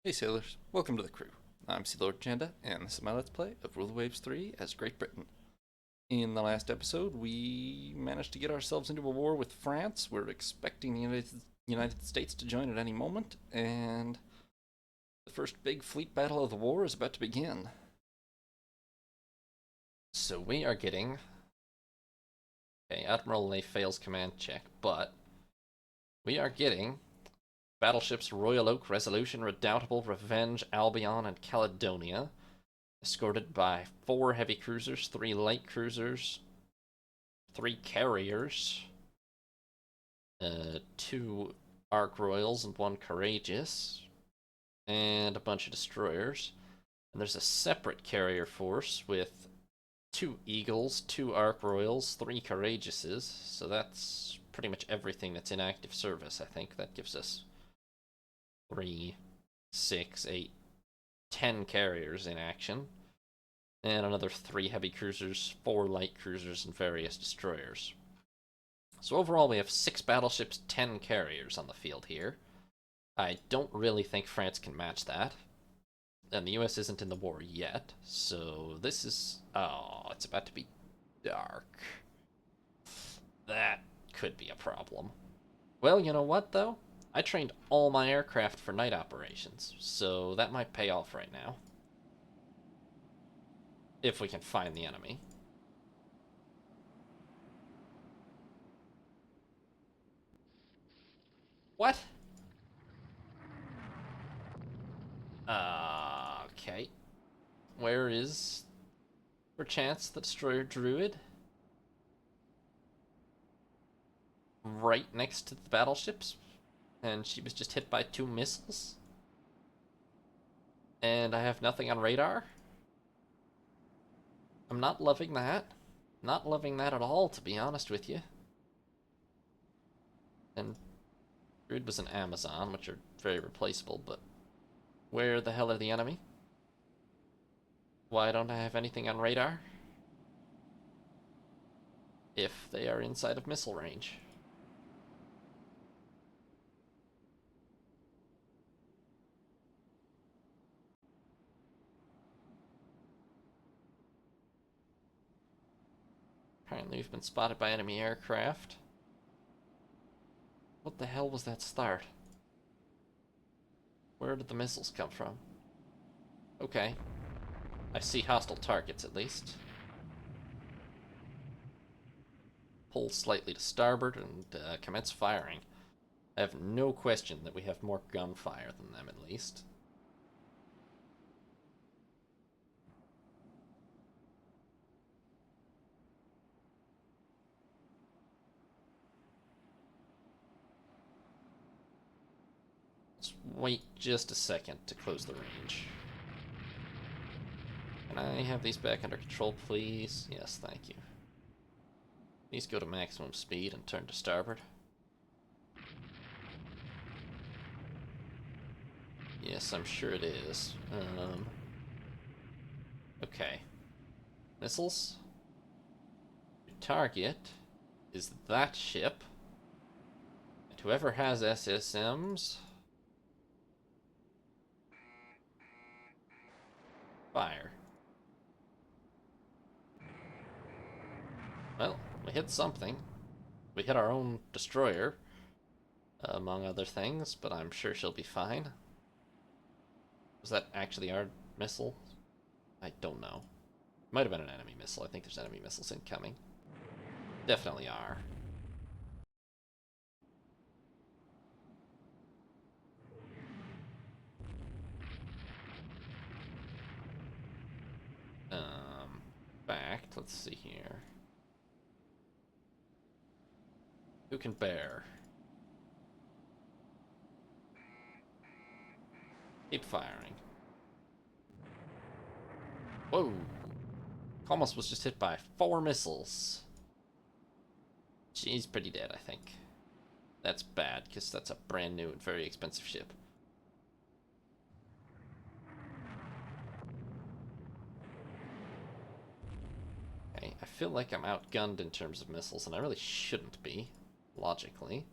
Hey sailors, welcome to the crew. I'm Sea Lord Janda, and this is my Let's Play of Rule the Waves 3 as Great Britain. In the last episode, we managed to get ourselves into a war with France. We're expecting the United States to join at any moment, and the first big fleet battle of the war is about to begin. So we are getting... Okay, Admiral Leigh fails command check, but we are getting battleships Royal Oak, Resolution, Redoubtable, Revenge, Albion, and Caledonia, escorted by 4 heavy cruisers, 3 light cruisers, 3 carriers, 2 Ark Royals and 1 Courageous, and a bunch of destroyers. And there's a separate carrier force with 2 Eagles, 2 Ark Royals, 3 Courageouses, so that's pretty much everything that's in active service, I think. That gives us 3, 6, 8, 10 carriers in action, and another 3 heavy cruisers, 4 light cruisers, and various destroyers. So overall we have 6 battleships, 10 carriers on the field here. I don't really think France can match that. And the US isn't in the war yet, so this is... Oh, it's about to be dark. That could be a problem. Well, you know what, though? I trained all my aircraft for night operations, so that might pay off right now. If we can find the enemy. What? Okay. Where is, perchance, the destroyer Druid? Right next to the battleships? And she was just hit by 2 missiles? And I have nothing on radar? I'm not loving that. Not loving that at all, to be honest with you. And Druid was an Amazon, which are very replaceable, but where the hell are the enemy? Why don't I have anything on radar? If they are inside of missile range. Apparently we've been spotted by enemy aircraft. What the hell was that start? Where did the missiles come from? Okay. I see hostile targets, at least. Pull slightly to starboard and commence firing. I have no question that we have more gunfire than them, at least. Let's wait just a second to close the range. Can I have these back under control, please? Yes, thank you. These go to maximum speed and turn to starboard. Yes, I'm sure it is. Okay. Missiles. Your target is that ship. And whoever has SSMs... Fire. Well, we hit something. We hit our own destroyer, among other things, but I'm sure she'll be fine. Was that actually our missile? I don't know. Might have been an enemy missile. I think there's enemy missiles incoming. Definitely are. Backed. Let's see here. Who can bear? Keep firing. Whoa! Almost was just hit by 4 missiles. She's pretty dead, I think. That's bad, because that's a brand new and very expensive ship. Okay, I feel like I'm outgunned in terms of missiles, and I really shouldn't be, logically.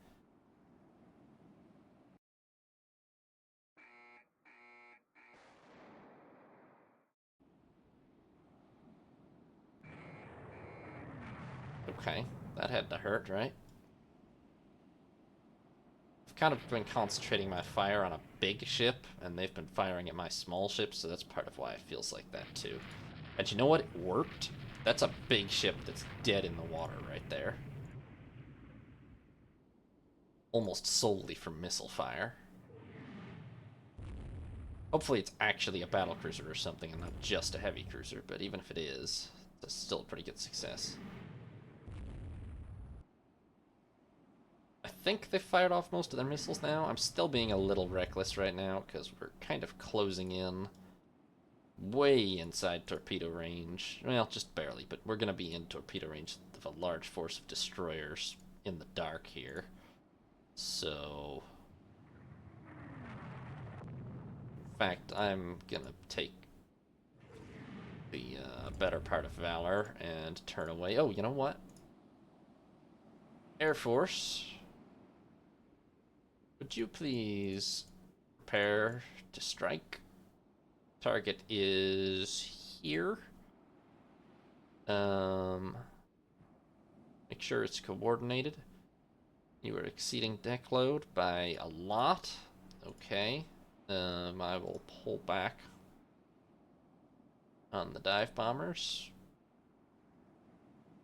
Okay, that had to hurt, right? I've kind of been concentrating my fire on a big ship, and they've been firing at my small ship, so that's part of why it feels like that too. And you know what? It worked. That's a big ship that's dead in the water right there. Almost solely from missile fire. Hopefully it's actually a battlecruiser or something and not just a heavy cruiser, but even if it is, it's still a pretty good success. I think they've fired off most of their missiles now. I'm still being a little reckless right now because we're kind of closing in way inside torpedo range. Well, just barely, but we're going to be in torpedo range of a large force of destroyers in the dark here. So, in fact, I'm going to take the better part of Valor and turn away. Oh, you know what? Air Force, would you please prepare to strike? Target is here. Make sure it's coordinated. You are exceeding deck load by a lot. Okay. I will pull back on the dive bombers.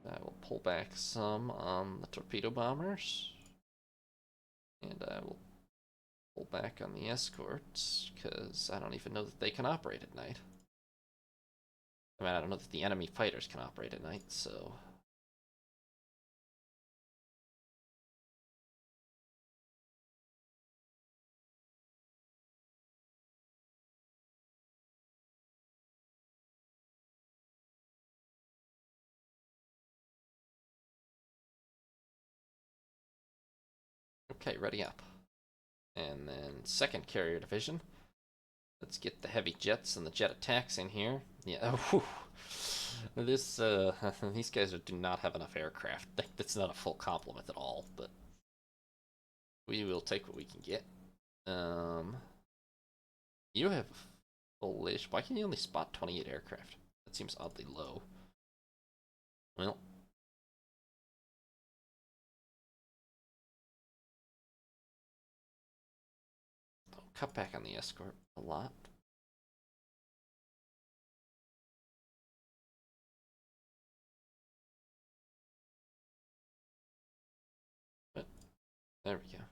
I will pull back some on the torpedo bombers. And I will pull back on the escorts, because I don't even know that they can operate at night. I mean, I don't know that the enemy fighters can operate at night, so... Okay, ready up. And then second carrier division. Let's get the heavy jets and the jet attacks in here. Yeah, this, these guys do not have enough aircraft. That's not a full complement at all, but we will take what we can get. You have full-ish. Why can you only spot 28 aircraft? That seems oddly low. Well, I'll cut back on the escort a lot. But there we go.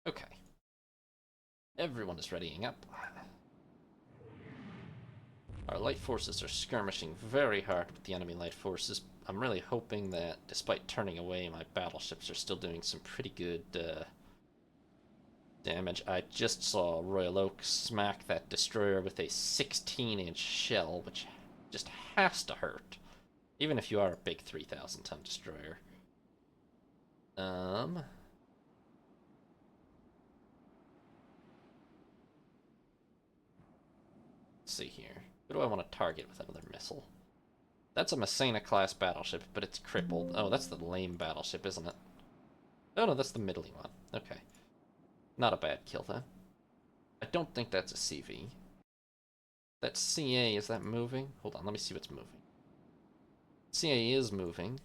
Okay. Everyone is readying up. Our light forces are skirmishing very hard with the enemy light forces. I'm really hoping that, despite turning away, my battleships are still doing some pretty good damage. I just saw Royal Oak smack that destroyer with a 16-inch shell, which just has to hurt, even if you are a big 3,000-ton destroyer. Let's see here. Who do I want to target with another missile? That's a Messina-class battleship, but it's crippled. Oh, that's the lame battleship, isn't it? Oh, no, that's the middling one. Okay. Not a bad kill, then. I don't think that's a CV. That CA, is that moving? Hold on, let me see what's moving. CA is moving.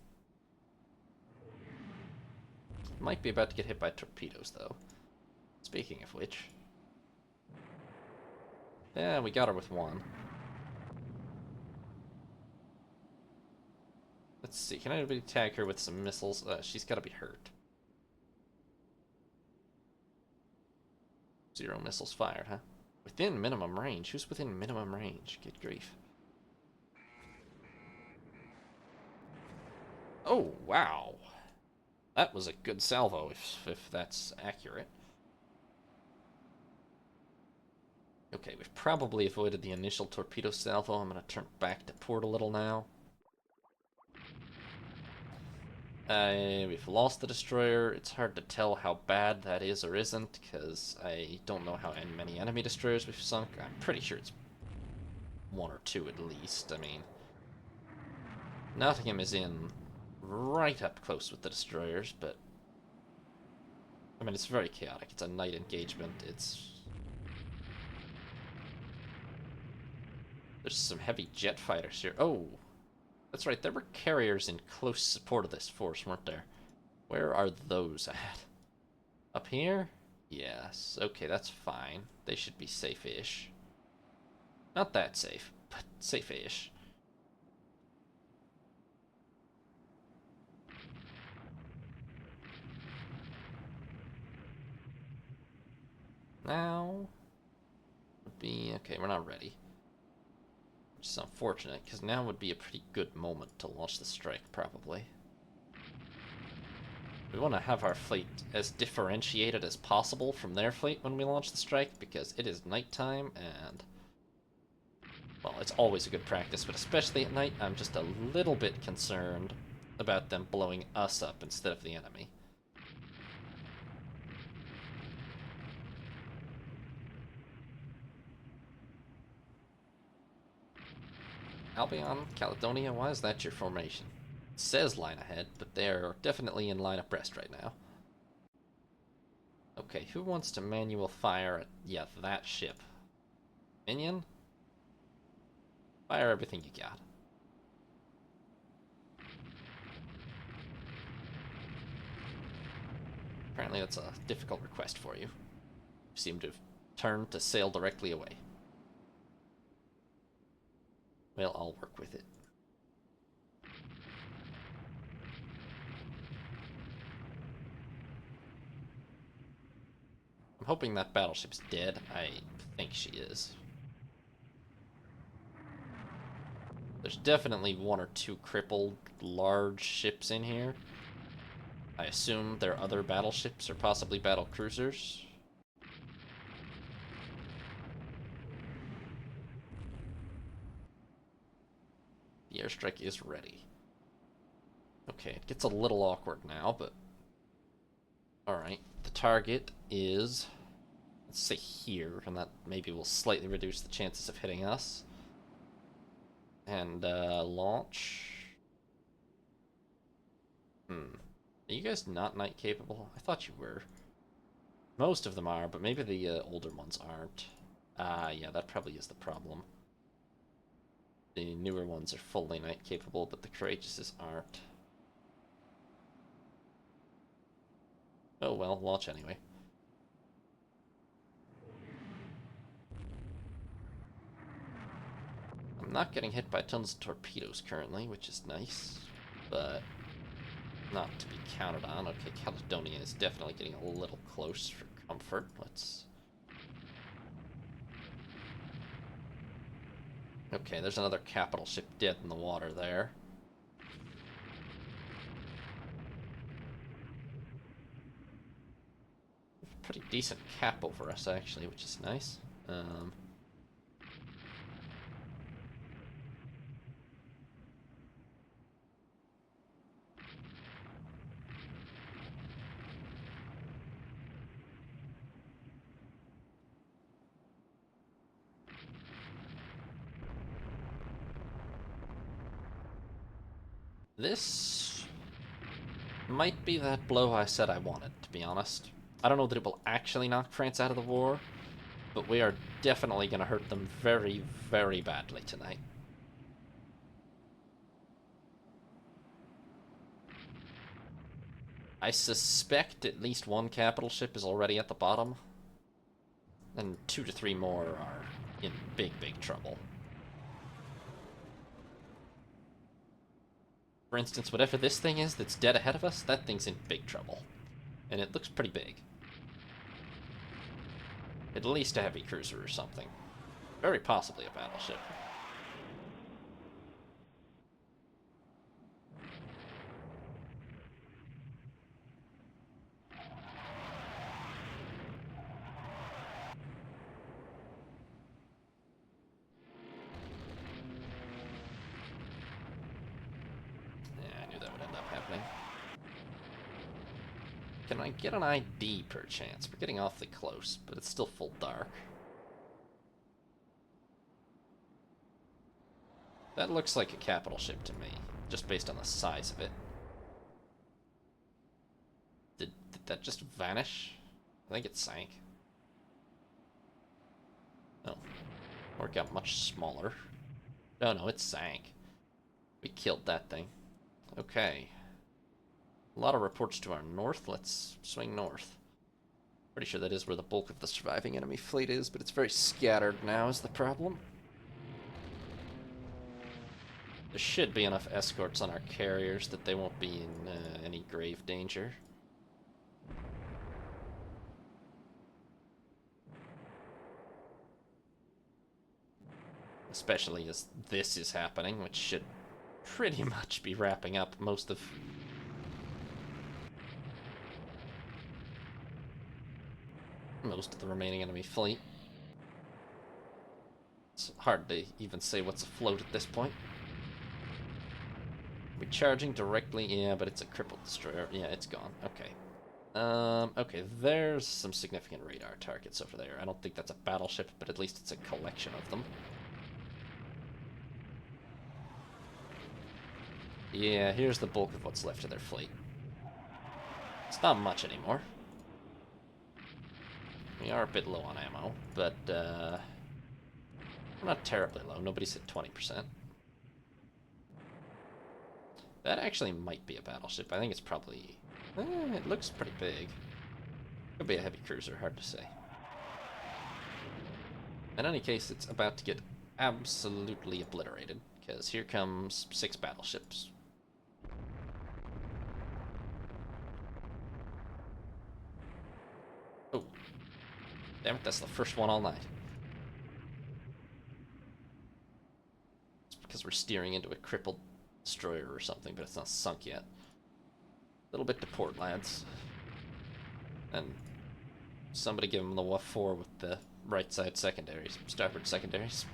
Might be about to get hit by torpedoes, though. Speaking of which... Yeah, we got her with one. Let's see, can anybody tag her with some missiles? She's gotta be hurt. 0 missiles fired, huh? Within minimum range? Who's within minimum range? Good grief. Oh, wow. That was a good salvo, if that's accurate. Okay, we've probably avoided the initial torpedo salvo. I'm going to turn back to port a little now. We've lost the destroyer. It's hard to tell how bad that is or isn't, because I don't know how many enemy destroyers we've sunk. I'm pretty sure it's one or two at least. I mean, Nottingham is in right up close with the destroyers, but I mean, it's very chaotic. It's a night engagement. There's some heavy jet fighters here. Oh, that's right. There were carriers in close support of this force, weren't there? Where are those at? Up here? Yes. Okay, that's fine. They should be safe-ish. Not that safe, but safe-ish. Now would be okay. We're not ready, which is unfortunate because now would be a pretty good moment to launch the strike, probably. We want to have our fleet as differentiated as possible from their fleet when we launch the strike, because it is nighttime and, well, it's always a good practice, but especially at night, I'm just a little bit concerned about them blowing us up instead of the enemy. Albion, Caledonia, why is that your formation? It says line ahead, but they're definitely in line abreast right now. Okay, who wants to manual fire at, yeah, that ship? Minion? Fire everything you got. Apparently that's a difficult request for you. You seem to have turned to sail directly away. Well, I'll work with it. I'm hoping that battleship's dead. I think she is. There's definitely one or two crippled large ships in here. I assume they're other battleships or possibly battle cruisers. The airstrike is ready. Okay, it gets a little awkward now, but alright. The target is, let's say here, and that maybe will slightly reduce the chances of hitting us. And launch. Are you guys not night capable? I thought you were. Most of them are, but maybe the older ones aren't. Yeah, that probably is the problem. The newer ones are fully night capable, but the courageouses aren't. Oh well, launch anyway. I'm not getting hit by tons of torpedoes currently, which is nice, but not to be counted on. Okay, Caledonia is definitely getting a little close for comfort. Let's... Okay, there's another capital ship dead in the water there. Pretty decent cap over us, actually, which is nice. This might be that blow I said I wanted, to be honest. I don't know that it will actually knock France out of the war, but we are definitely going to hurt them very, very badly tonight. I suspect at least one capital ship is already at the bottom, and 2 to 3 more are in big, big trouble. For instance, whatever this thing is that's dead ahead of us, that thing's in big trouble. And it looks pretty big. At least a heavy cruiser or something. Very possibly a battleship. Yeah, I knew that would end up happening. Can I get an ID per chance? We're getting awfully close, but it's still full dark. That looks like a capital ship to me, just based on the size of it. Did that just vanish? I think it sank. Oh. Or it got much smaller. No, it sank. We killed that thing. Okay. A lot of reports to our north. Let's swing north. Pretty sure that is where the bulk of the surviving enemy fleet is, but it's very scattered now is the problem. There should be enough escorts on our carriers that they won't be in any grave danger. Especially as this is happening, which should pretty much be wrapping up most of the remaining enemy fleet. It's hard to even say what's afloat at this point. Are we charging directly? Yeah, but it's a crippled destroyer. Yeah, it's gone. Okay. Okay, there's some significant radar targets over there. I don't think that's a battleship, but at least it's a collection of them. Yeah, here's the bulk of what's left of their fleet. It's not much anymore. We are a bit low on ammo, but we're not terribly low. Nobody's hit 20%. That actually might be a battleship. I think it's probably... it looks pretty big. Could be a heavy cruiser, hard to say. In any case, it's about to get absolutely obliterated, because here comes 6 battleships. Oh. Damn it, that's the first one all night. It's because we're steering into a crippled destroyer or something, but it's not sunk yet. A little bit to port, lads. And somebody give them the WF-4 with the right side secondaries, starboard secondaries.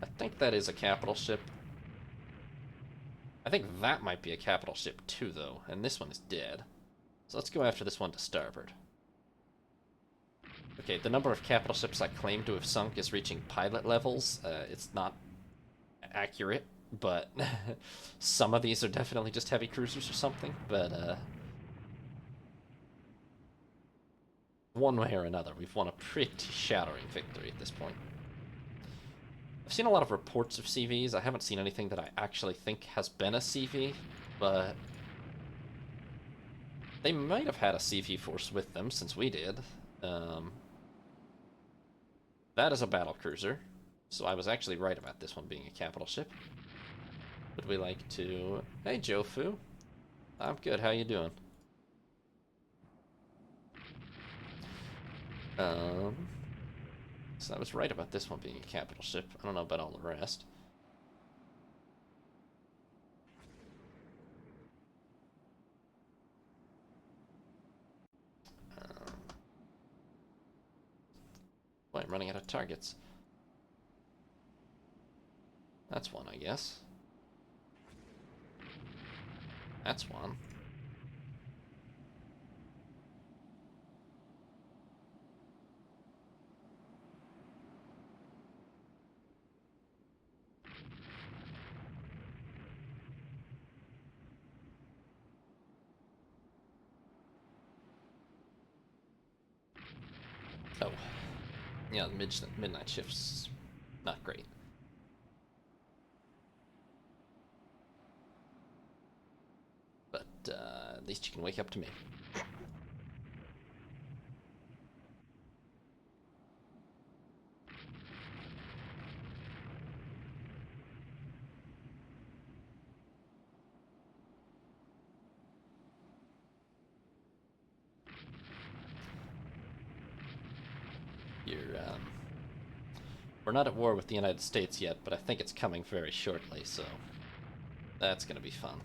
I think that is a capital ship. I think that might be a capital ship too, though, and this one is dead. So let's go after this one to starboard. Okay, the number of capital ships I claim to have sunk is reaching pilot levels. It's not accurate, but some of these are definitely just heavy cruisers or something, but one way or another, we've won a pretty shattering victory at this point. I've seen a lot of reports of CVs. I haven't seen anything that I actually think has been a CV, but they might have had a CV force with them, since we did. That is a battle cruiser, so I was actually right about this one being a capital ship. Would we like to... Hey, Jofu. I'm good, how you doing? So I was right about this one being a capital ship. I don't know about all the rest. Boy, I'm running out of targets. That's one, I guess. That's one. Oh. Yeah, the midnight shift's not great. But at least you can wake up to me. We're not at war with the United States yet, but I think it's coming very shortly, so that's gonna be fun.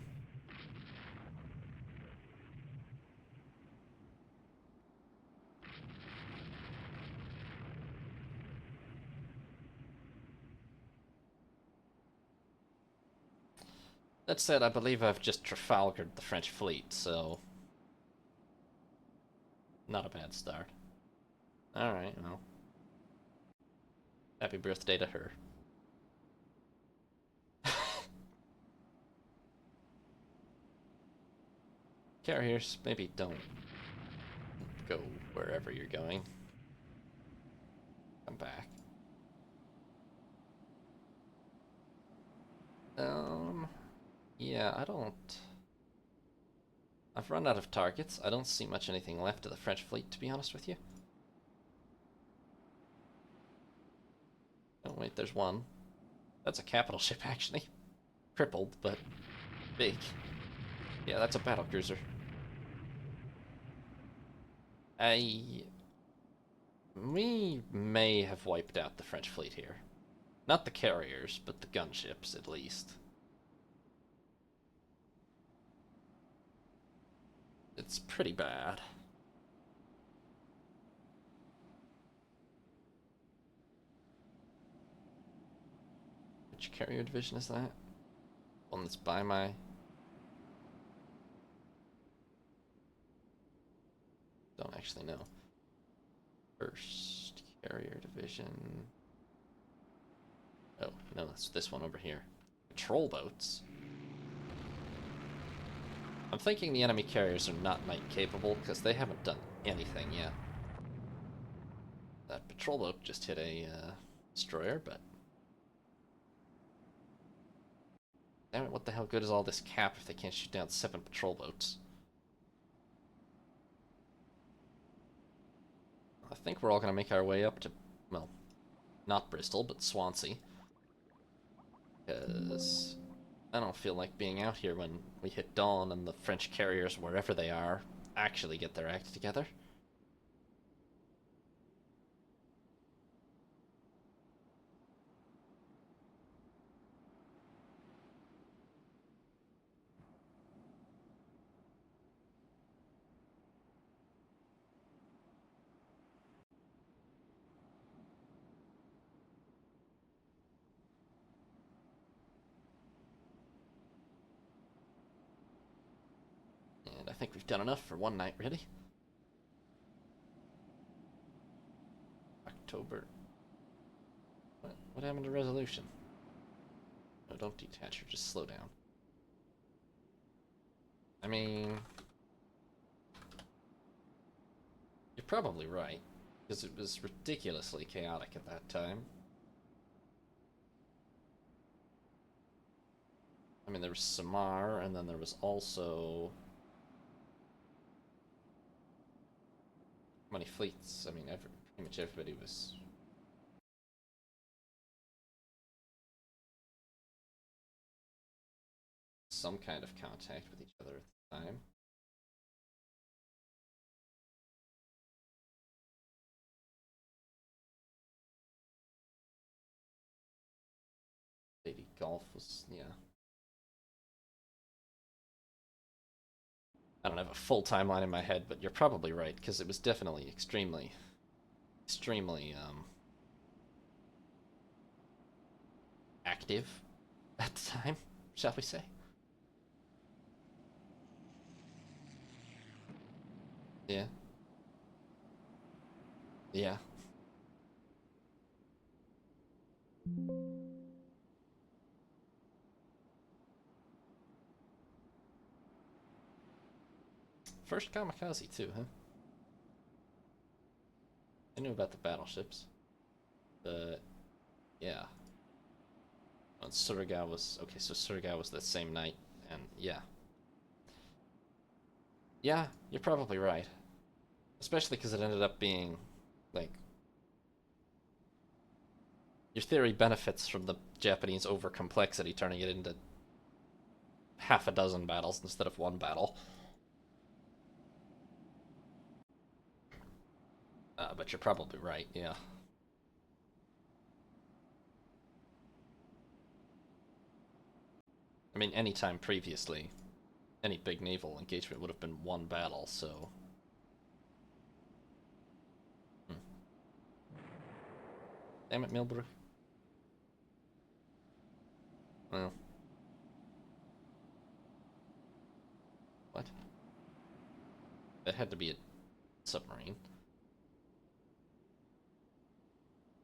That said, I believe I've just Trafalgared the French fleet, so not a bad start. Alright, well. Happy birthday to her. Carriers, maybe don't go wherever you're going. Come back. Yeah, I don't... I've run out of targets. I don't see much anything left of the French fleet, to be honest with you. Oh, wait, there's one. That's a capital ship, actually. Crippled, but big. Yeah, that's a battlecruiser. We may have wiped out the French fleet here. Not the carriers, but the gunships, at least. It's pretty bad. Which carrier division is that? One that's by my... Don't actually know. First carrier division... Oh, no, that's this one over here. Patrol boats? I'm thinking the enemy carriers are not night capable, because they haven't done anything yet. That patrol boat just hit a destroyer, but... Damn it, what the hell good is all this cap if they can't shoot down 7 patrol boats? I think we're all going to make our way up to, well, not Bristol, but Swansea. Because I don't feel like being out here when we hit dawn and the French carriers, wherever they are, actually get their act together. And I think we've done enough for one night, really. October. What happened to resolution? No, don't detach her, just slow down. I mean... You're probably right, because it was ridiculously chaotic at that time. I mean, there was Samar, and then there was also... How many fleets? I mean, pretty much everybody was... some kind of contact with each other at the time. Lady Golf was, yeah. I don't have a full timeline in my head, but you're probably right, because it was definitely extremely, extremely, active at the time, shall we say. Yeah. Yeah. First kamikaze, too, huh? I knew about the battleships. But, yeah. And Surigao was... Okay, so Surigao was that same night, and yeah. Yeah, you're probably right. Especially because it ended up being, like... Your theory benefits from the Japanese over-complexity, turning it into half a dozen battles instead of one battle. But you're probably right, yeah. I mean, any time previously, any big naval engagement would have been one battle, so... Hmm. Damn it, Milbrook. Well... What? That had to be a submarine.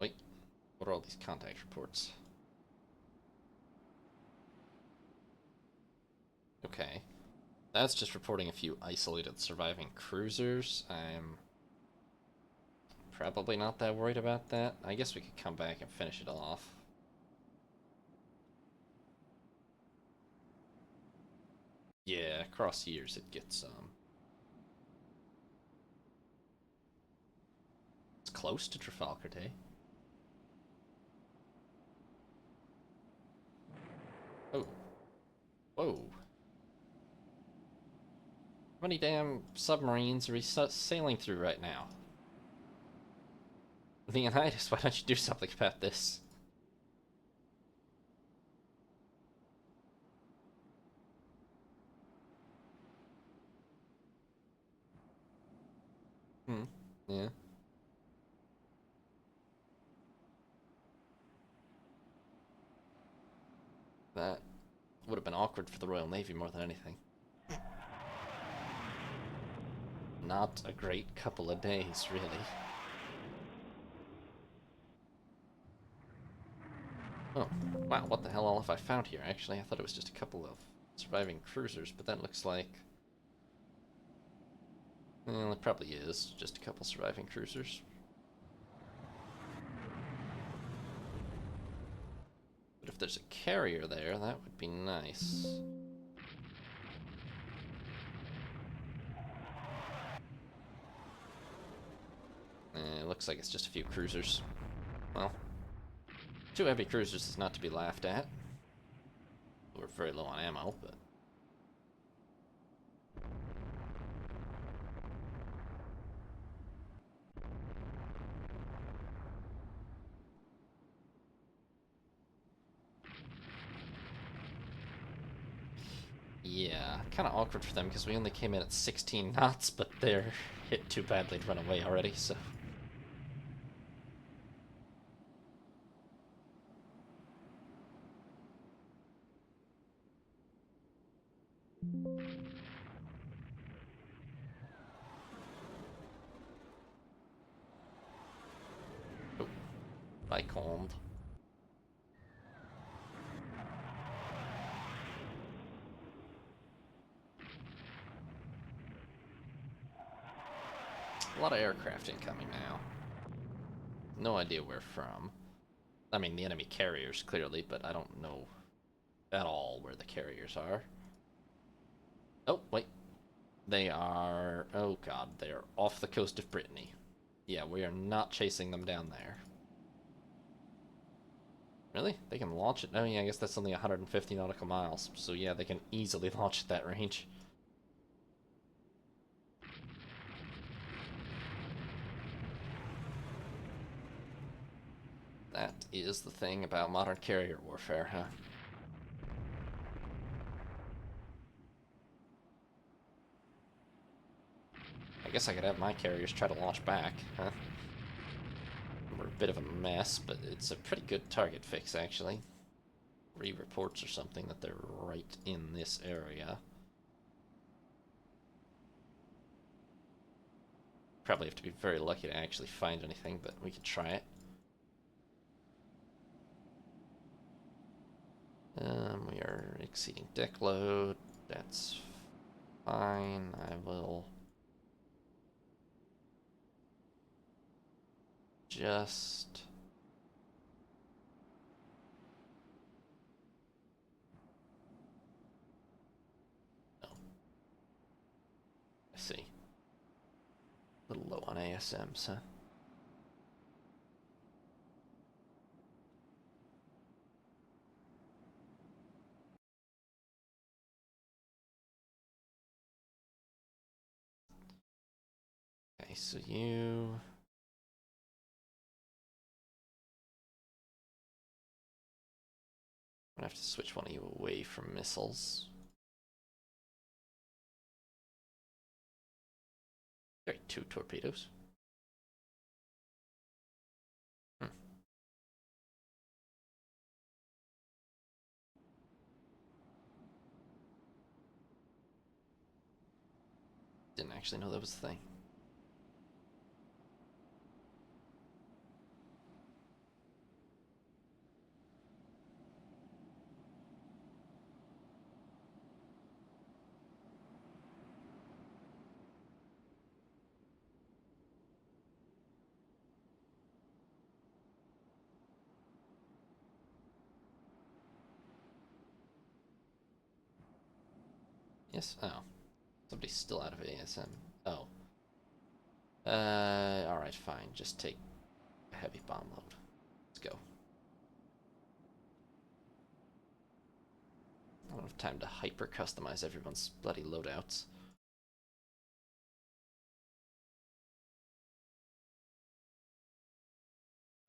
Wait, what are all these contact reports? Okay. That's just reporting a few isolated surviving cruisers. I'm probably not that worried about that. I guess we could come back and finish it off. Yeah, across years it gets, it's close to Trafalgar Day. Oh. Whoa. How many damn submarines are we sailing through right now? Leonidas, why don't you do something about this? Hmm. Yeah. That would have been awkward for the Royal Navy more than anything. Not a great couple of days, really. Oh, wow, what the hell all have I found here? Actually, I thought it was just a couple of surviving cruisers, but that looks like... Well, it probably is just a couple surviving cruisers. But if there's a carrier there, that would be nice. It looks like it's just a few cruisers. Well, 2 heavy cruisers is not to be laughed at. We're very low on ammo, but... Yeah, kind of awkward for them because we only came in at 16 knots, but they're hit too badly to run away already, so... Oh, Vicomte. A lot of aircraft incoming now. No idea where from. I mean, the enemy carriers, clearly, but I don't know at all where the carriers are. Oh, wait. They are... Oh, God. They are off the coast of Brittany. Yeah, we are not chasing them down there. Really? They can launch it? Oh, yeah, I guess that's only 150 nautical miles. So, yeah, they can easily launch at that range. That is the thing about modern carrier warfare, huh? I guess I could have my carriers try to launch back, huh? We're a bit of a mess, but it's a pretty good target fix, actually. Reports or something that they're right in this area. Probably have to be very lucky to actually find anything, but we could try it. We are exceeding deck load. That's fine. I will just... No. I see. A little low on ASMs, huh? Okay, so you... I'm gonna have to switch one of you away from missiles. There are 2 torpedoes. Hmm. Didn't actually know that was a thing. Yes? Oh. Somebody's still out of ASM. Oh. Alright, fine. Just take a heavy bomb load. Let's go. I don't have time to hyper customize everyone's bloody loadouts.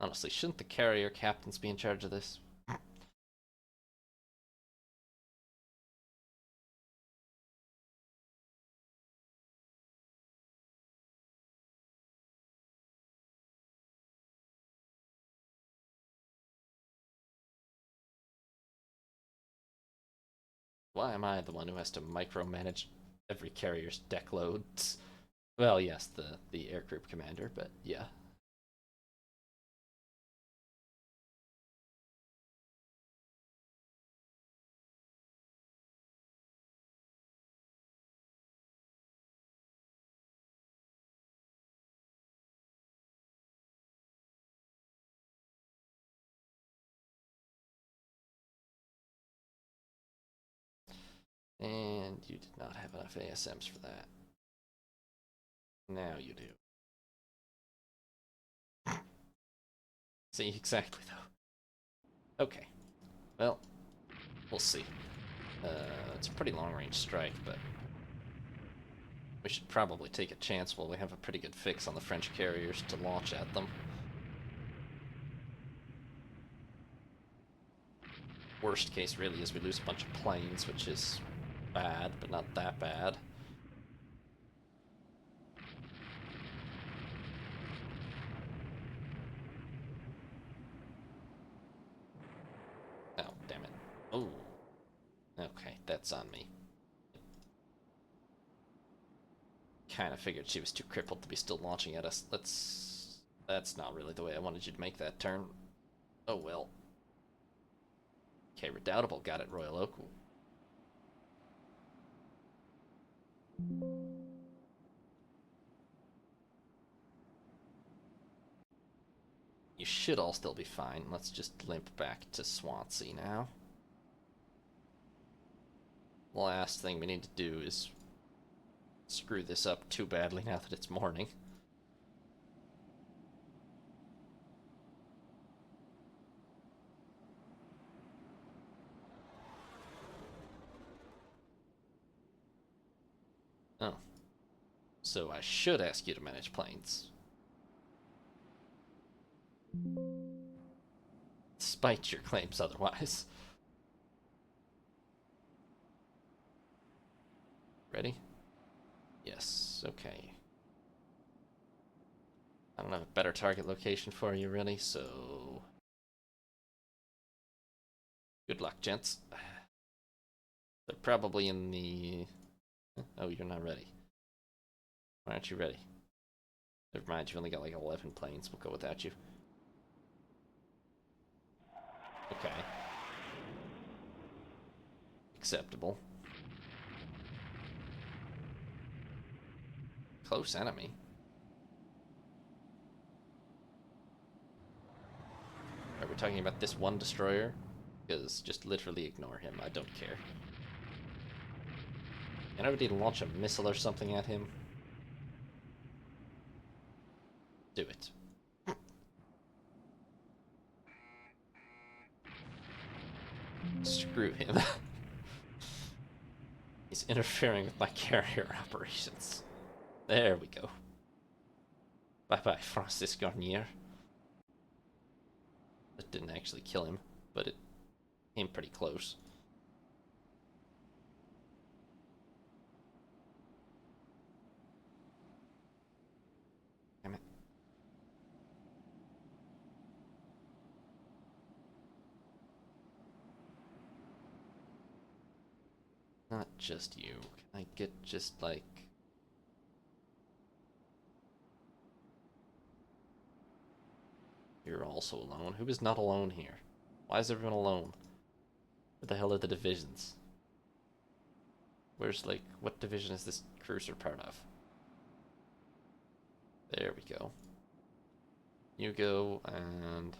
Honestly, shouldn't the carrier captains be in charge of this? Why am I the one who has to micromanage every carrier's deck loads? Well, yes, the aircrew commander, but yeah. And you did not have enough ASMs for that. Now you do. See, exactly, though. Okay. Well, we'll see. It's a pretty long-range strike, but we should probably take a chance while we have a pretty good fix on the French carriers to launch at them. Worst case, really, is we lose a bunch of planes, which is bad, but not that bad. Oh, damn it. Oh. Okay, that's on me. Kind of figured she was too crippled to be still launching at us. That's not really the way I wanted you to make that turn. Oh well. Okay, Redoubtable got it, Royal Oak. You should all still be fine. Let's just limp back to Swansea now. The last thing we need to do is screw this up too badly now that it's morning. Oh. So I should ask you to manage planes. Despite your claims otherwise. Ready? Yes, okay. I don't have a better target location for you, really, so... Good luck, gents. They're probably in the... Oh, you're not ready. Why aren't you ready? Never mind, you've only got like 11 planes. We'll go without you. Okay. Acceptable. Close enemy. Are we talking about this one destroyer? Because just literally ignore him. I don't care. Can anybody launch a missile or something at him? Do it. Screw him. He's interfering with my carrier operations. There we go. Bye-bye, Francis Garnier. That didn't actually kill him, but it came pretty close. Damn it. Not just you. Can I get just like You're also alone. Who is not alone here? Why is everyone alone? What the hell are the divisions? Where's, like, what division is this cruiser part of? There we go. You go and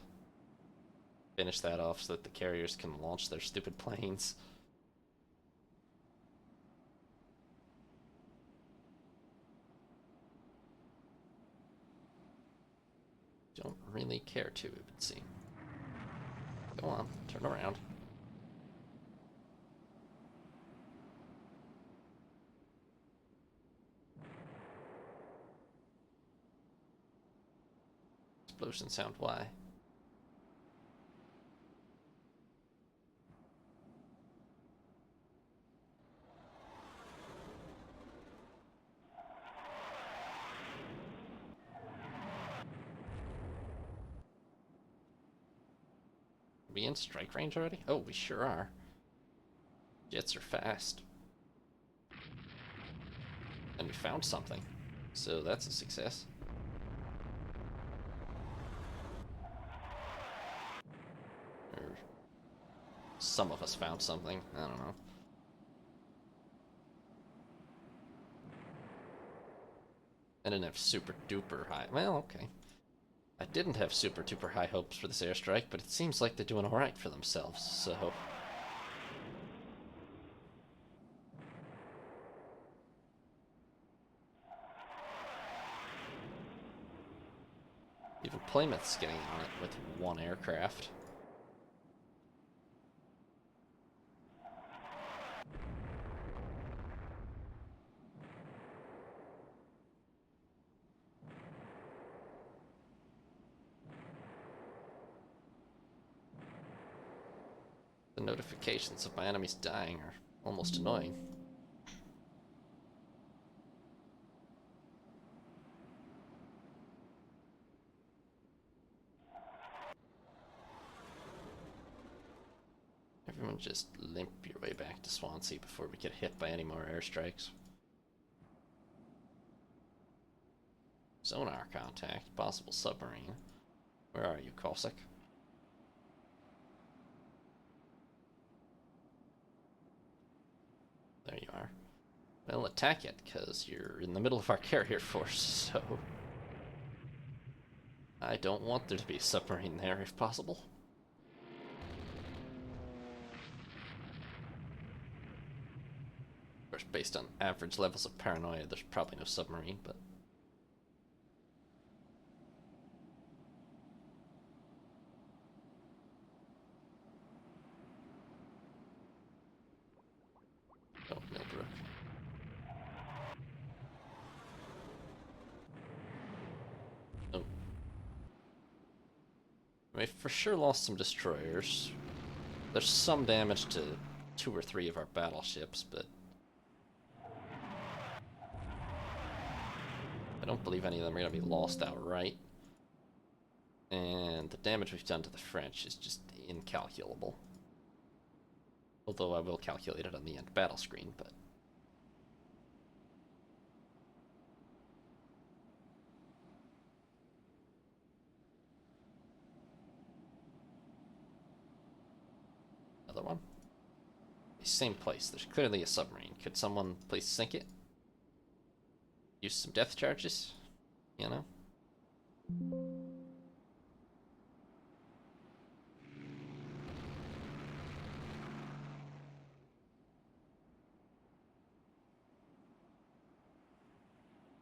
finish that off so that the carriers can launch their stupid planes. Don't really care to, it would seem. Go on, turn around. Explosion sound, why? Are we in strike range already? Oh, we sure are. Jets are fast. And we found something. So that's a success. Or some of us found something. I don't know. I didn't have super duper high. Well, okay. I didn't have super duper high hopes for this airstrike, but it seems like they're doing alright for themselves, so. Even Plymouth's getting on it with one aircraft. The notifications of my enemies dying are almost annoying. Everyone just limp your way back to Swansea before we get hit by any more airstrikes. Sonar contact, possible submarine. Where are you, Cossack? There you are. Well, attack it, because you're in the middle of our carrier force, so. I don't want there to be a submarine there if possible. Of course, based on average levels of paranoia, there's probably no submarine, but. Oh, Millbrook. Oh. We for sure lost some destroyers. There's some damage to 2 or 3 of our battleships, but I don't believe any of them are going to be lost outright. And the damage we've done to the French is just incalculable. Although I will calculate it on the end battle screen, but. Another one? Same place. There's clearly a submarine. Could someone please sink it? Use some depth charges? You know?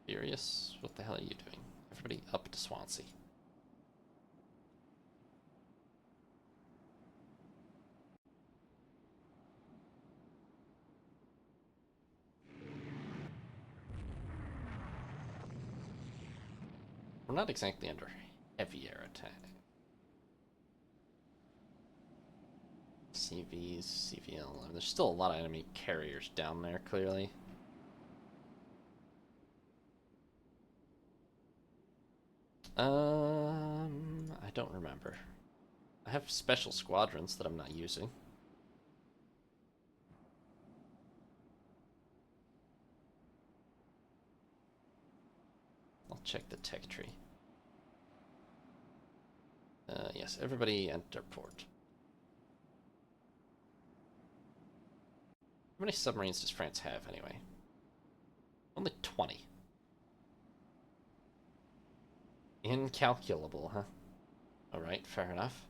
Furious? What the hell are you doing? Everybody up to Swansea. We're not exactly under heavy air attack. CVs, CVL. I mean, there's still a lot of enemy carriers down there, clearly. I don't remember. I have special squadrons that I'm not using. I'll check the tech tree. Yes, everybody enter port. How many submarines does France have, anyway? Only 20. Incalculable, huh? Alright, fair enough.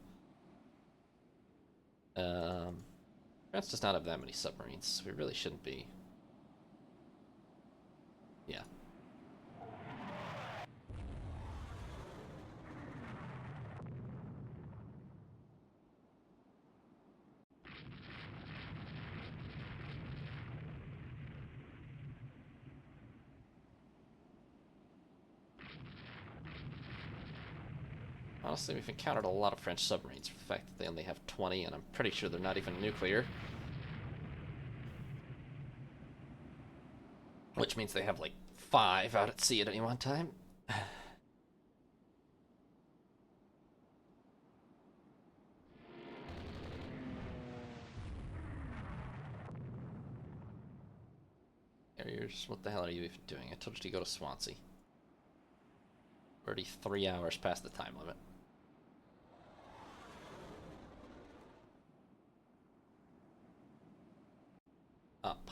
France does not have that many submarines, so we really shouldn't be. Yeah. Honestly, we've encountered a lot of French submarines for the fact that they only have 20, and I'm pretty sure they're not even nuclear. Which means they have like 5 out at sea at any one time. Carriers, what the hell are you even doing? I told you to go to Swansea. Already 3 hours past the time limit. Up.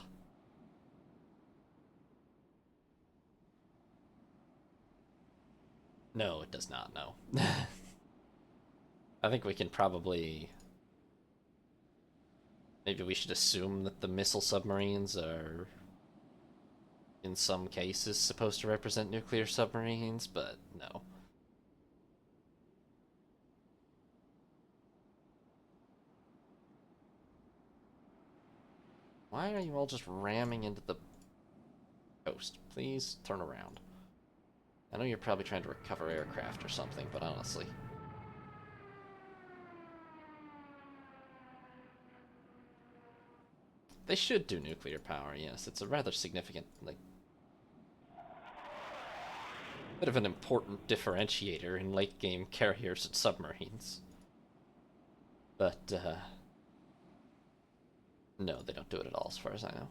No, it does not, no. I think we can probably... Maybe we should assume that the missile submarines are, in some cases, supposed to represent nuclear submarines, but no. Why are you all just ramming into the coast? Please turn around. I know you're probably trying to recover aircraft or something, but honestly... They should do nuclear power, yes. It's a rather significant, like... bit of an important differentiator in late-game carriers and submarines. But, no, they don't do it at all, as far as I know.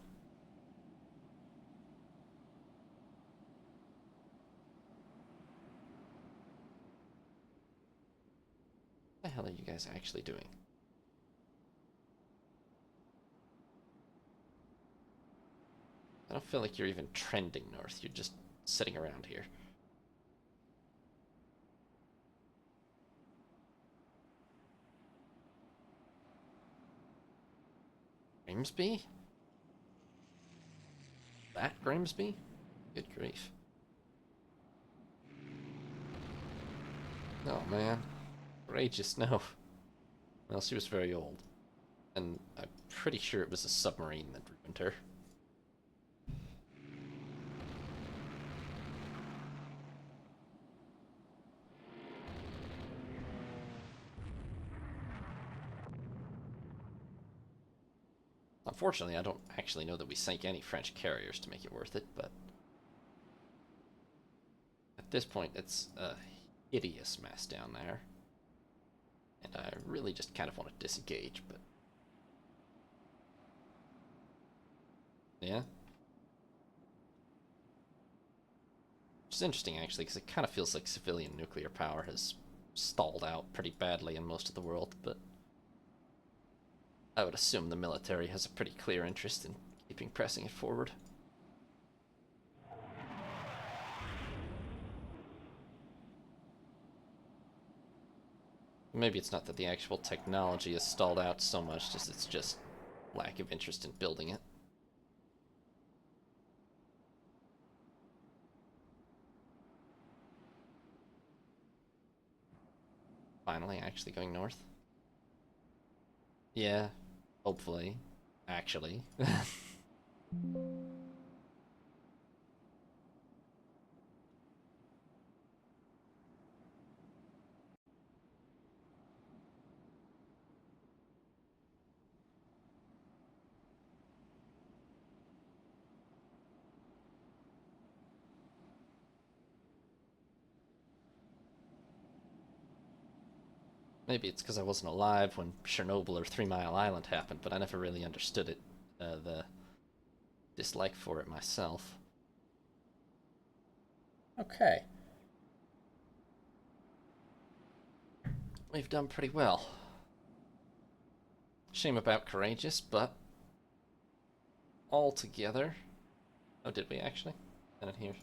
What the hell are you guys actually doing? I don't feel like you're even trending north. You're just sitting around here. Grimsby? That Grimsby? Good grief. Oh, man. Courageous, no. Well, she was very old. And I'm pretty sure it was a submarine that ruined her. Unfortunately, I don't actually know that we sank any French carriers to make it worth it, but... At this point, it's a hideous mess down there. And I really just kind of want to disengage, but... Yeah? Which is interesting, actually, because it kind of feels like civilian nuclear power has stalled out pretty badly in most of the world, but... I would assume the military has a pretty clear interest in keeping pressing it forward. Maybe it's not that the actual technology is stalled out so much as it's just lack of interest in building it. Finally, actually going north. Yeah, hopefully. Actually. Maybe it's because I wasn't alive when Chernobyl or 3 Mile Island happened, but I never really understood it, the dislike for it myself. Okay. we've done pretty well. Shame about Courageous, but all together. Oh, did we actually? I didn't hear.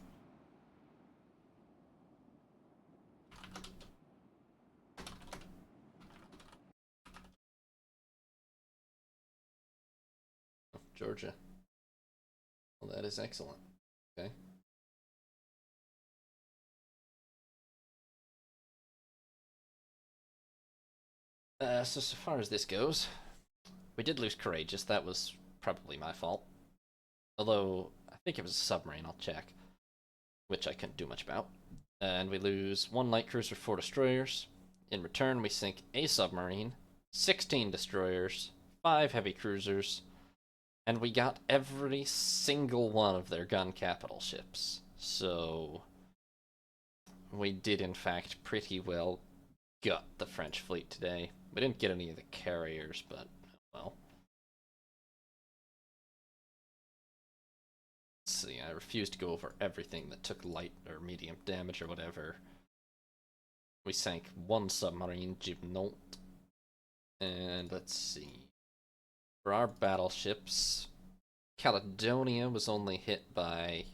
Oh, Georgia. Well, that is excellent. Okay. So far as this goes, we did lose Courageous. That was probably my fault. Although, I think it was a submarine, I'll check. Which I couldn't do much about. And we lose 1 light cruiser, 4 destroyers. In return, we sink a submarine, 16 destroyers, 5 heavy cruisers, and we got every single one of their gun capital ships. So, we did in fact pretty well gut the French fleet today. We didn't get any of the carriers, but, well. Let's see, I refuse to go over everything that took light or medium damage or whatever. We sank 1 submarine, Gymnote. And let's see. For our battleships, Caledonia was only hit by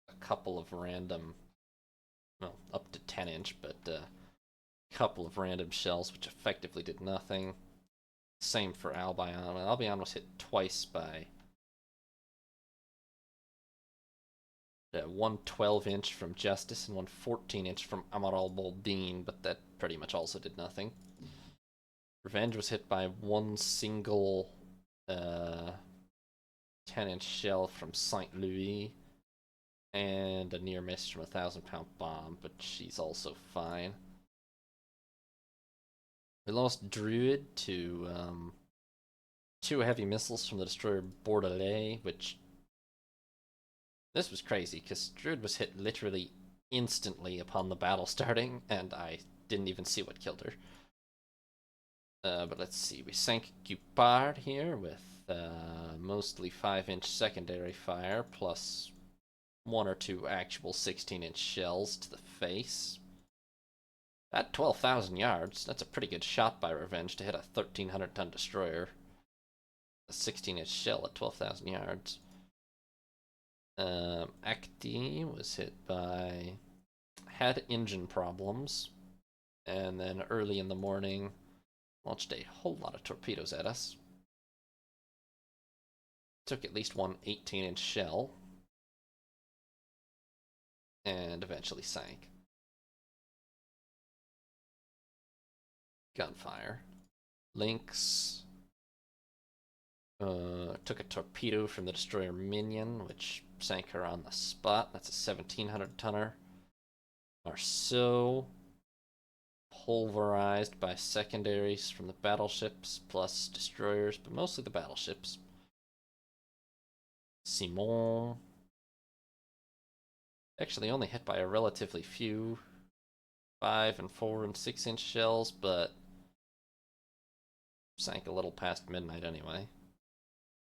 a couple of random, well, up to 10 inch, but a couple of random shells, which effectively did nothing. Same for Albion. Albion was hit twice by one 12-inch from Justice and one 14-inch from Amaral Boldin, but that pretty much also did nothing. Revenge was hit by one single 10-inch shell from St. Louis and a near miss from a 1,000-pound bomb, but she's also fine. We lost Druid to 2 heavy missiles from the destroyer Bordelais, which this was crazy because Druid was hit literally instantly upon the battle starting, and I didn't even see what killed her. But let's see, we sank Gupard here with mostly 5-inch secondary fire, plus 1 or 2 actual 16-inch shells to the face. At 12,000 yards, that's a pretty good shot by Revenge to hit a 1,300-ton destroyer. A 16-inch shell at 12,000 yards. Acti was hit by... had engine problems. And then early in the morning, launched a whole lot of torpedoes at us. Took at least one 18-inch shell. And eventually sank. Gunfire. Lynx took a torpedo from the destroyer Minion, which sank her on the spot. That's a 1,700-tonner. Marceau, pulverized by secondaries from the battleships, plus destroyers, but mostly the battleships. Simon, actually only hit by a relatively few 5 and 4 and 6-inch shells, but sank a little past midnight anyway.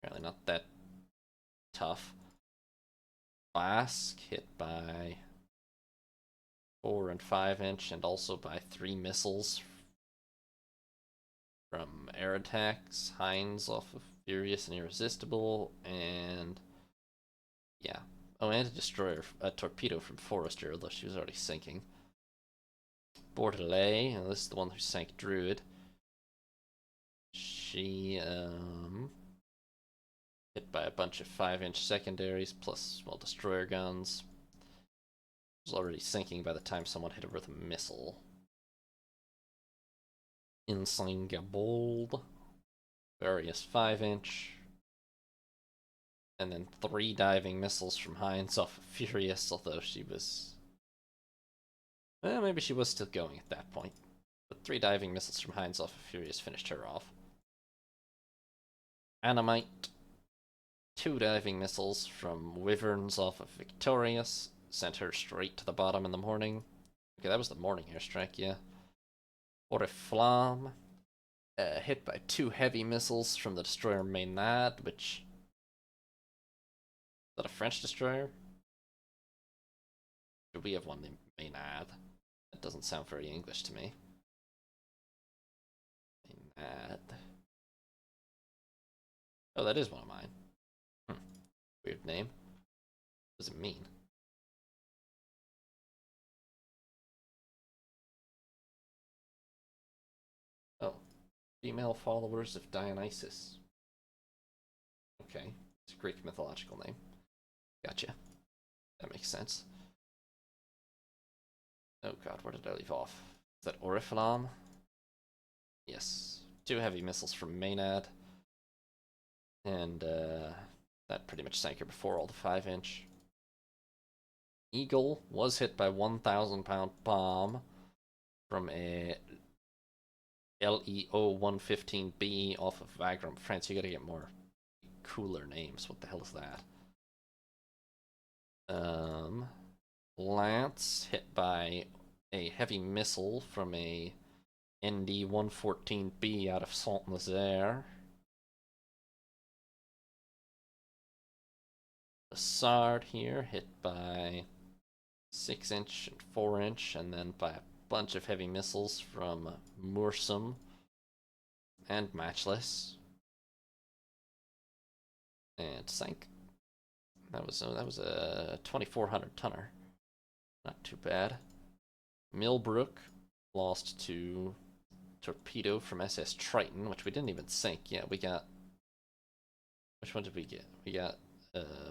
Apparently not that tough. Basque hit by 4 and 5-inch and also by 3 missiles from air attacks. Heinz off of Furious and Irresistible, and yeah. Oh, and a torpedo from Forrester, although she was already sinking. Bordelais, and this is the one who sank Druid. She hit by a bunch of 5-inch secondaries plus, well, destroyer guns. Was already sinking by the time someone hit her with a missile. Insane Gabold, various 5-inch, and then 3 diving missiles from Heinz off of Furious, although she was... well, maybe she was still going at that point. But 3 diving missiles from Heinz off of Furious finished her off. Animite, 2 diving missiles from Wyverns off of Victorious, sent her straight to the bottom in the morning. Okay, that was the morning airstrike, yeah. Oriflamme, hit by 2 heavy missiles from the destroyer Maynard, which... is that a French destroyer? Do we have one named Maynard? That doesn't sound very English to me. Add. Oh, that is one of mine. Weird name. What does it mean? Oh, female followers of Dionysus. Okay, it's a Greek mythological name. Gotcha. That makes sense. Oh god, where did I leave off? Is that Oriflamme? Yes. 2 heavy missiles from Maynard. And that pretty much sank her before all the 5-inch. Eagle was hit by 1,000-pound bomb from a LEO 115B off of Wagram, France. You gotta get more cooler names. What the hell is that? Lance hit by a heavy missile from a ND 114B out of Saint-Nazaire. The Sard here hit by 6-inch and 4-inch, and then by a bunch of heavy missiles from Mursum and Matchless, and sank. That was a 2,400 tonner. Not too bad. Millbrook lost to torpedo from SS Triton, which we didn't even sink. Yeah, we got. Which one did we get? We got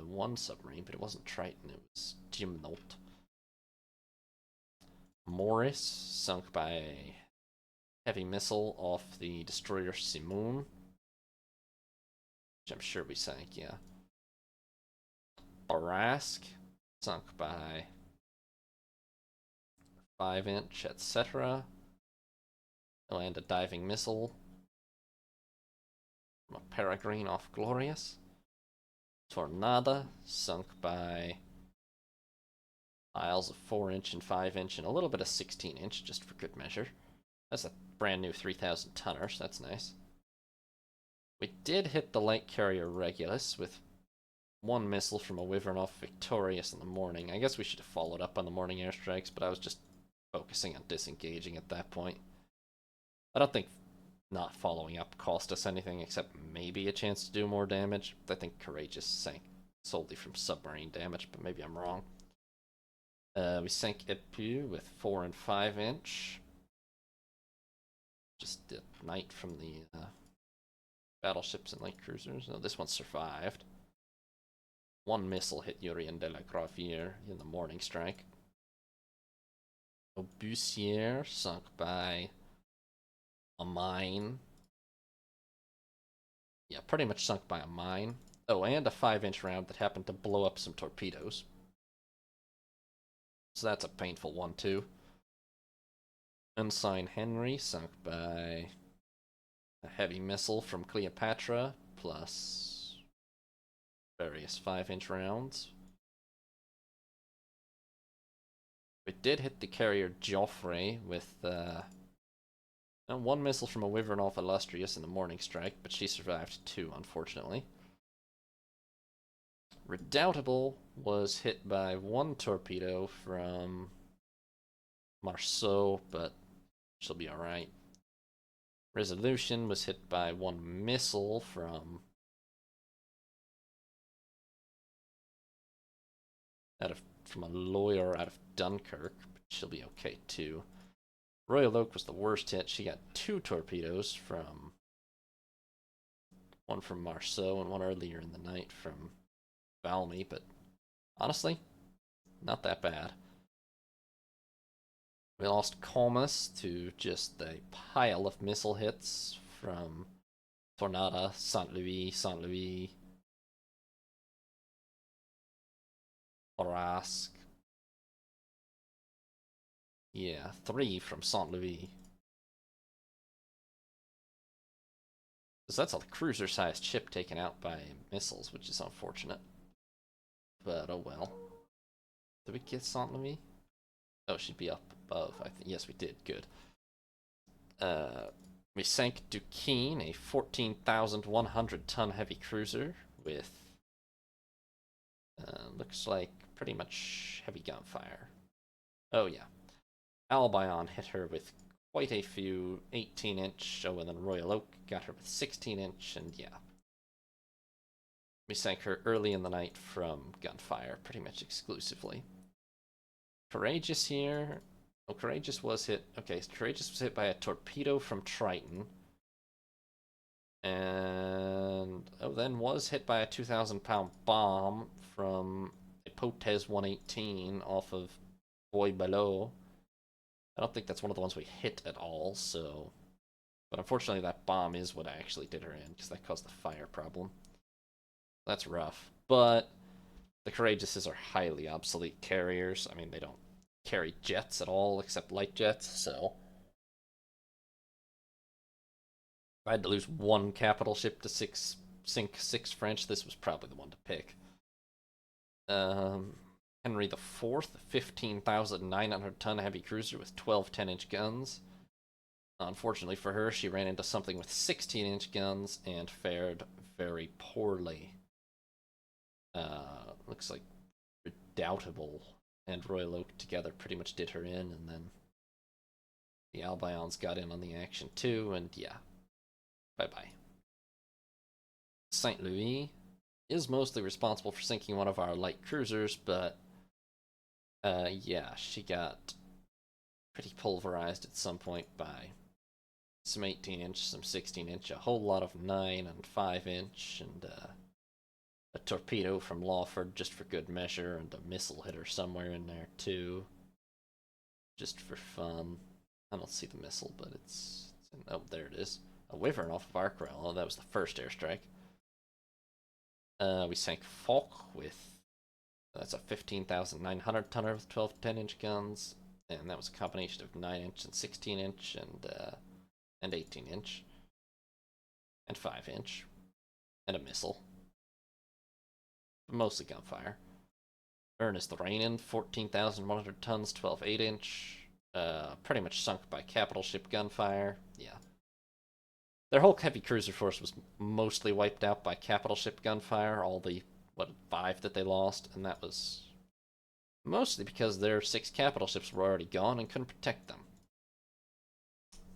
one submarine, but it wasn't Triton. It was Gymnote. Morris sunk by a heavy missile off the destroyer Simoon, which I'm sure we sank. Yeah. Barask sunk by 5-inch, etc. And a diving missile from a Peregrine off Glorious. Tornada sunk by piles of 4-inch and 5-inch and a little bit of 16-inch, just for good measure. That's a brand new 3,000 tonner, so that's nice. We did hit the light carrier Regulus with 1 missile from a Wyvern off Victorious in the morning. I guess we should have followed up on the morning airstrikes, but I was just focusing on disengaging at that point. I don't think not following up cost us anything except maybe a chance to do more damage. I think Courageous sank solely from submarine damage, but maybe I'm wrong. We sank Epu with 4 and 5-inch. Just the night from the battleships and light cruisers. No, this one survived. 1 missile hit Urien de la Gravière in the morning strike. Bussière sunk by a mine. Yeah, pretty much sunk by a mine. Oh, and a 5-inch round that happened to blow up some torpedoes. So that's a painful one, too. Ensign Henry sunk by a heavy missile from Cleopatra, plus various 5-inch rounds. We did hit the carrier Joffre with 1 missile from a Wyvern off Illustrious in the morning strike, but she survived 2, unfortunately. Redoubtable was hit by 1 torpedo from Marceau, but she'll be alright. Resolution was hit by 1 missile from a lawyer out of Dunkirk, but she'll be okay too. Royal Oak was the worst hit. She got 2 torpedoes from 1 from Marceau and 1 earlier in the night from Valmy, but honestly, not that bad. We lost Comus to just a pile of missile hits from Tornada, Saint-Louis, Orasque. Yeah, 3 from Saint-Louis. Because that's a cruiser-sized ship taken out by missiles, which is unfortunate. But oh well. Did we get Saint-Louis? Oh, she'd be up above. Yes, we did. Good. We sank Duquesne, a 14,100-ton heavy cruiser with looks like pretty much heavy gunfire. Oh yeah. Albion hit her with quite a few 18-inch. Oh, and then Royal Oak got her with 16-inch, and yeah. We sank her early in the night from gunfire, pretty much exclusively. Courageous here. Oh, Courageous was hit. Okay, Courageous was hit by a torpedo from Triton. And then was hit by a 2,000-pound bomb from a Potez 118 off of Bois Below. I don't think that's one of the ones we hit at all, so. But unfortunately, that bomb is what actually did her in, because that caused the fire problem. That's rough. But the Courageouses are highly obsolete carriers. I mean, they don't carry jets at all, except light jets, so. If I had to lose one capital ship to sink 6 French, this was probably the one to pick. Henry IV, 15,900-ton heavy cruiser with 12 10-inch guns. Unfortunately for her, she ran into something with 16-inch guns and fared very poorly. Looks like Redoubtable and Royal Oak together pretty much did her in, and then the Albions got in on the action too, and yeah. Bye-bye. St. Louis is mostly responsible for sinking one of our light cruisers, but yeah, she got pretty pulverized at some point by some 18-inch, some 16-inch, a whole lot of 9 and 5-inch, and a torpedo from Lawford just for good measure, and a missile hit her somewhere in there too, just for fun. I don't see the missile, but it's oh, there it is. A Wyvern off of Ark Rail. Oh, that was the first airstrike. We sank Falk with. That's a 15,900 tonner with 12 10-inch guns, and that was a combination of 9-inch and 16-inch and 18-inch and 5-inch and a missile, but mostly gunfire. Ernest the Rainin, 14,100 tons, 12 8-inch, pretty much sunk by capital ship gunfire. Yeah. Their whole heavy cruiser force was mostly wiped out by capital ship gunfire, all the, 5 that they lost, and that was mostly because their 6 capital ships were already gone and couldn't protect them.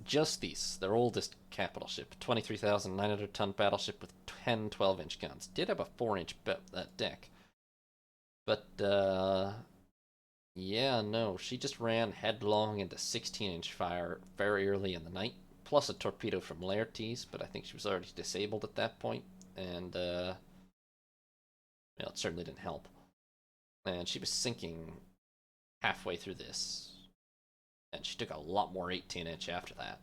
Justice, their oldest capital ship, 23,900-ton battleship with 10 12-inch guns, did have a 4-inch deck. But, yeah, no, she just ran headlong into 16-inch fire very early in the night, plus a torpedo from Laertes, but I think she was already disabled at that point, and, well, it certainly didn't help. And she was sinking halfway through this, and she took a lot more 18-inch after that.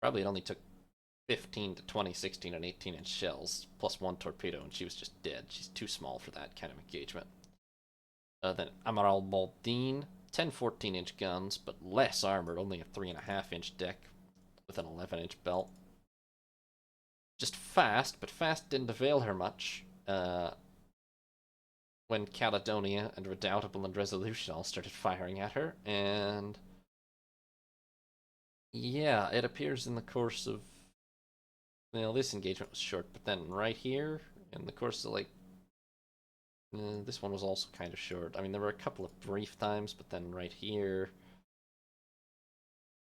Probably it only took 15 to 20 16 and 18-inch shells, plus 1 torpedo, and she was just dead. She's too small for that kind of engagement. Then Amaral Baldine, 10 14-inch guns, but less armored, only a 3.5-inch deck with an 11-inch belt. Just fast, but fast didn't avail her much. When Caledonia and Redoubtable and Resolution all started firing at her, and yeah, it appears in the course of, well, this engagement was short, but then right here, in the course of, like, this one was also kind of short. I mean, there were a couple of brief times, but then right here,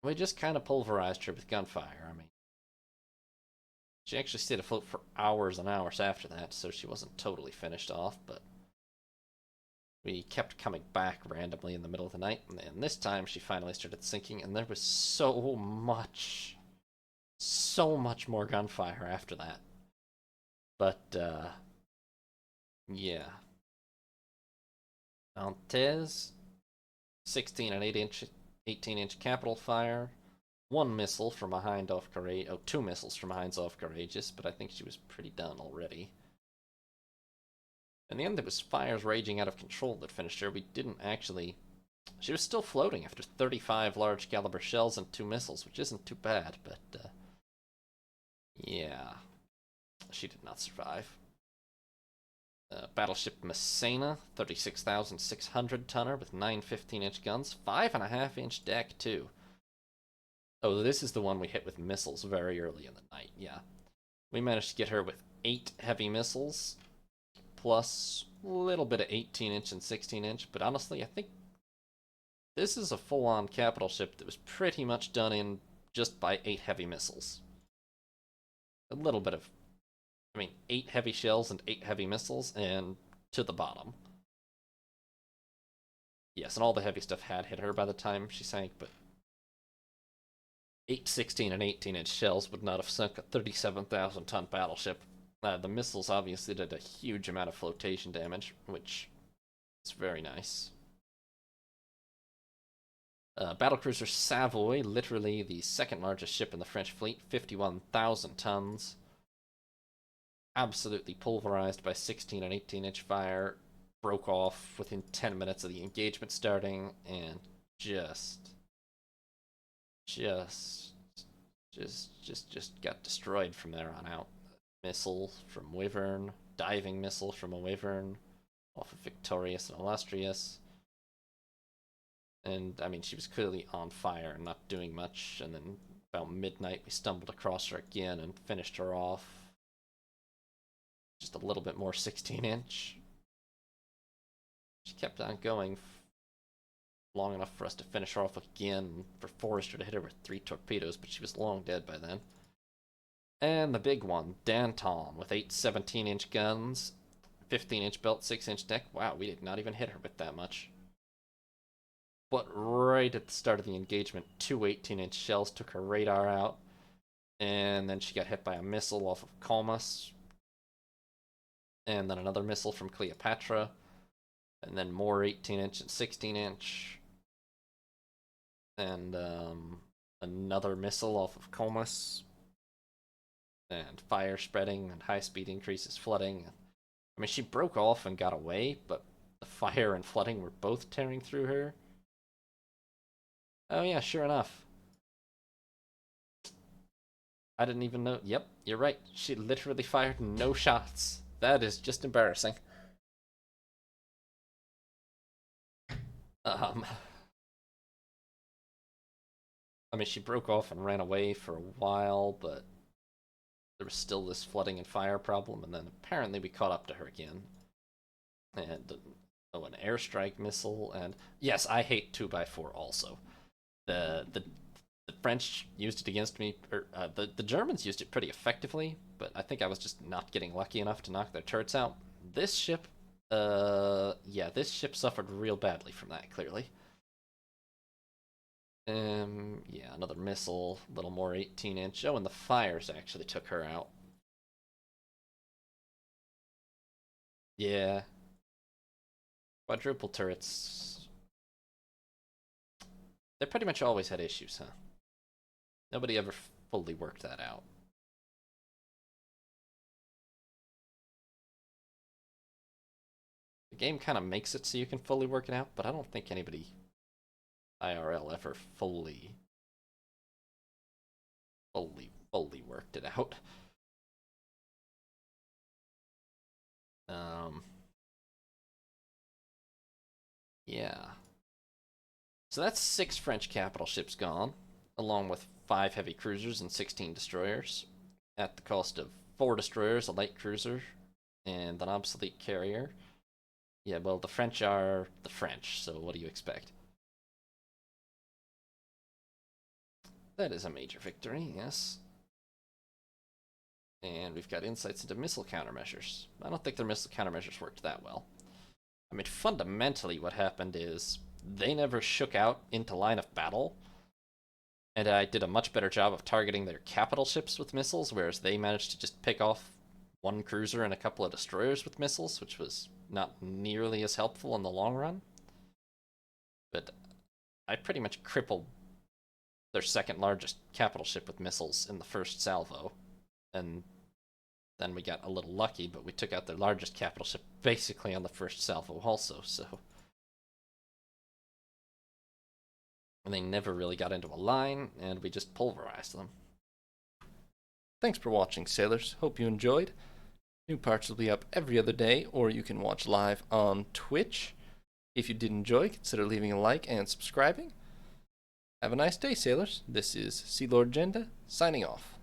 we just kind of pulverized her with gunfire. I mean, she actually stayed afloat for hours and hours after that, so she wasn't totally finished off, but we kept coming back randomly in the middle of the night, and this time she finally started sinking, and there was so much more gunfire after that. But, yeah. Nantes, 16 and 18-inch capital fire, 1 missile from behind off Courageous, 2 missiles from behind off Courageous, but I think she was pretty done already. In the end, it was fires raging out of control that finished her. We didn't actually. She was still floating after 35 large caliber shells and 2 missiles, which isn't too bad, but, yeah. She did not survive. Battleship Messina, 36,600 tonner with 9 15-inch guns, 5.5-inch deck, too. Oh, this is the one we hit with missiles very early in the night, yeah. We managed to get her with 8 heavy missiles, plus a little bit of 18-inch and 16-inch, but honestly, I think This is a full-on capital ship that was pretty much done in just by 8 heavy missiles. A little bit of, 8 heavy shells and 8 heavy missiles, and to the bottom. Yes, and all the heavy stuff had hit her by the time she sank, but 8, 16, and 18-inch shells would not have sunk a 37,000-ton battleship. The missiles obviously did a huge amount of flotation damage, which is very nice. Battlecruiser Savoy, literally the second largest ship in the French fleet, 51,000 tons. Absolutely pulverized by 16 and 18-inch fire. Broke off within 10 minutes of the engagement starting, and just got destroyed from there on out. Missile from Wyvern, diving missile from a Wyvern, off of Victorious and Illustrious. And, she was clearly on fire and not doing much, and then about midnight we stumbled across her again and finished her off. Just a little bit more 16-inch. She kept on going long enough for us to finish her off again, for Forrester to hit her with 3 torpedoes, but she was long dead by then. And the big one, Danton, with 8 17-inch guns, 15-inch belt, 6-inch deck. Wow, we did not even hit her with that much. But right at the start of the engagement, 2 18-inch shells took her radar out, and then she got hit by a missile off of Comus, and then another missile from Cleopatra, and then more 18-inch and 16-inch, and another missile off of Comus, and fire spreading and high-speed increases flooding. She broke off and got away, but the fire and flooding were both tearing through her. Oh yeah, sure enough. I didn't even know. Yep, you're right. She literally fired no shots. That is just embarrassing. She broke off and ran away for a while, but there was still this flooding and fire problem, and then apparently we caught up to her again. And, an airstrike missile, and yes, I hate 2x4 also. The French used it against me, or the Germans used it pretty effectively, but I think I was just not getting lucky enough to knock their turrets out. This ship, this ship suffered real badly from that, clearly. Yeah, another missile, a little more 18-inch. Oh, and the fires actually took her out. Yeah. Quadruple turrets. They pretty much always had issues, huh? Nobody ever fully worked that out. The game kind of makes it so you can fully work it out, but I don't think anybody IRL ever fully worked it out. Yeah. So that's 6 French capital ships gone, along with 5 heavy cruisers and 16 destroyers, at the cost of 4 destroyers, a light cruiser, and an obsolete carrier. Yeah, well, the French are the French, so what do you expect? That is a major victory, yes. And we've got insights into missile countermeasures. I don't think their missile countermeasures worked that well. Fundamentally what happened is they never shook out into line of battle, and I did a much better job of targeting their capital ships with missiles, whereas they managed to just pick off 1 cruiser and a couple of destroyers with missiles, which was not nearly as helpful in the long run. But I pretty much crippled their second largest capital ship with missiles in the first salvo, and then we got a little lucky, but we took out their largest capital ship basically on the first salvo also, so. And they never really got into a line, and we just pulverized them. Thanks for watching, sailors. Hope you enjoyed. New parts will be up every other day, or you can watch live on Twitch. If you did enjoy, consider leaving a like and subscribing. Have a nice day, sailors. This is Sea Lord Jenda, signing off.